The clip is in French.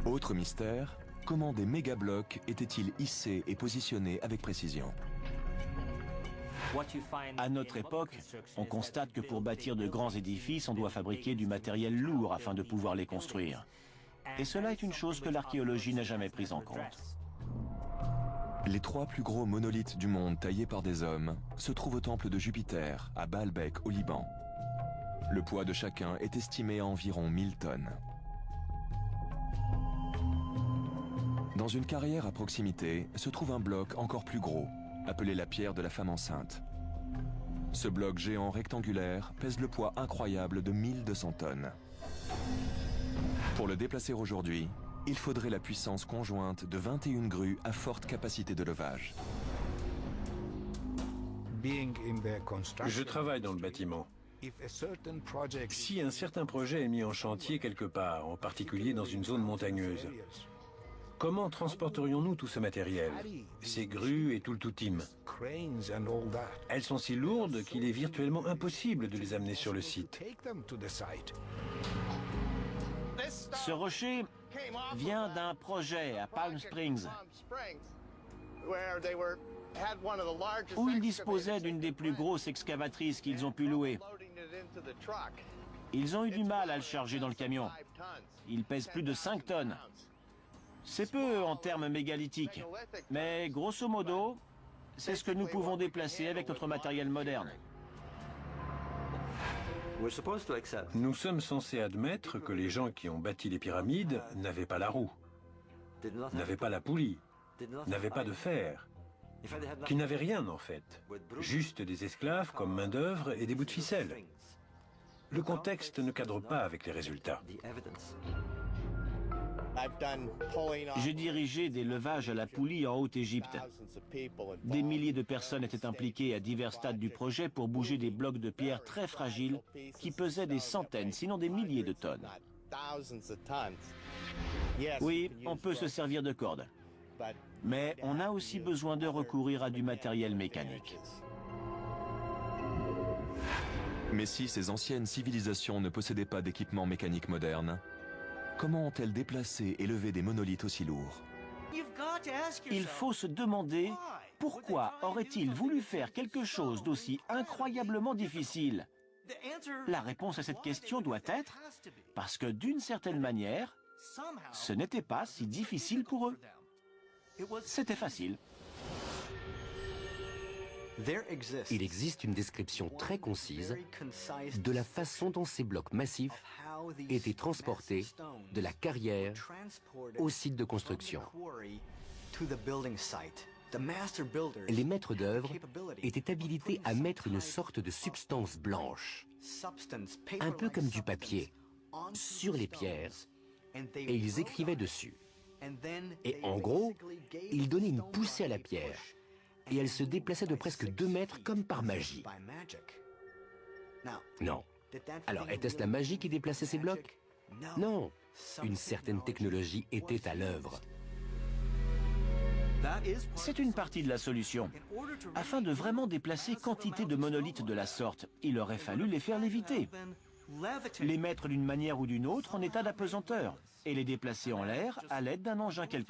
Autre mystère, comment des méga-blocs étaient-ils hissés et positionnés avec précision? À notre époque, on constate que pour bâtir de grands édifices, on doit fabriquer du matériel lourd afin de pouvoir les construire. Et cela est une chose que l'archéologie n'a jamais prise en compte. Les 3 plus gros monolithes du monde taillés par des hommes se trouvent au temple de Jupiter, à Baalbek, au Liban. Le poids de chacun est estimé à environ 1000 tonnes. Dans une carrière à proximité se trouve un bloc encore plus gros, appelé la pierre de la femme enceinte. Ce bloc géant rectangulaire pèse le poids incroyable de 1200 tonnes. Pour le déplacer aujourd'hui, il faudrait la puissance conjointe de 21 grues à forte capacité de levage. Je travaille dans le bâtiment. Si un certain projet est mis en chantier quelque part, en particulier dans une zone montagneuse, comment transporterions-nous tout ce matériel, ces grues et tout le tout-team? Elles sont si lourdes qu'il est virtuellement impossible de les amener sur le site. Ce rocher vient d'un projet à Palm Springs, où ils disposaient d'une des plus grosses excavatrices qu'ils ont pu louer. Ils ont eu du mal à le charger dans le camion. Il pèse plus de 5 tonnes. C'est peu en termes mégalithiques, mais grosso modo, c'est ce que nous pouvons déplacer avec notre matériel moderne. Nous sommes censés admettre que les gens qui ont bâti les pyramides n'avaient pas la roue, n'avaient pas la poulie, n'avaient pas de fer, qui n'avaient rien en fait, juste des esclaves comme main-d'œuvre et des bouts de ficelle. Le contexte ne cadre pas avec les résultats. J'ai dirigé des levages à la poulie en Haute-Égypte. Des milliers de personnes étaient impliquées à divers stades du projet pour bouger des blocs de pierre très fragiles qui pesaient des centaines, sinon des milliers de tonnes. Oui, on peut se servir de cordes, mais on a aussi besoin de recourir à du matériel mécanique. Mais si ces anciennes civilisations ne possédaient pas d'équipement mécanique moderne, comment ont-elles déplacé et levé des monolithes aussi lourds? Il faut se demander pourquoi aurait-il voulu faire quelque chose d'aussi incroyablement difficile? La réponse à cette question doit être parce que d'une certaine manière, ce n'était pas si difficile pour eux. C'était facile. Il existe une description très concise de la façon dont ces blocs massifs étaient transportés de la carrière au site de construction. Les maîtres d'œuvre étaient habilités à mettre une sorte de substance blanche, un peu comme du papier, sur les pierres, et ils écrivaient dessus. Et en gros, ils donnaient une poussée à la pierre, et elle se déplaçait de presque 2 mètres comme par magie. Non. Alors, était-ce la magie qui déplaçait ces blocs? Non. Une certaine technologie était à l'œuvre. C'est une partie de la solution. Afin de vraiment déplacer quantité de monolithes de la sorte, il aurait fallu les faire léviter, les mettre d'une manière ou d'une autre en état d'apesanteur, et les déplacer en l'air à l'aide d'un engin quelconque.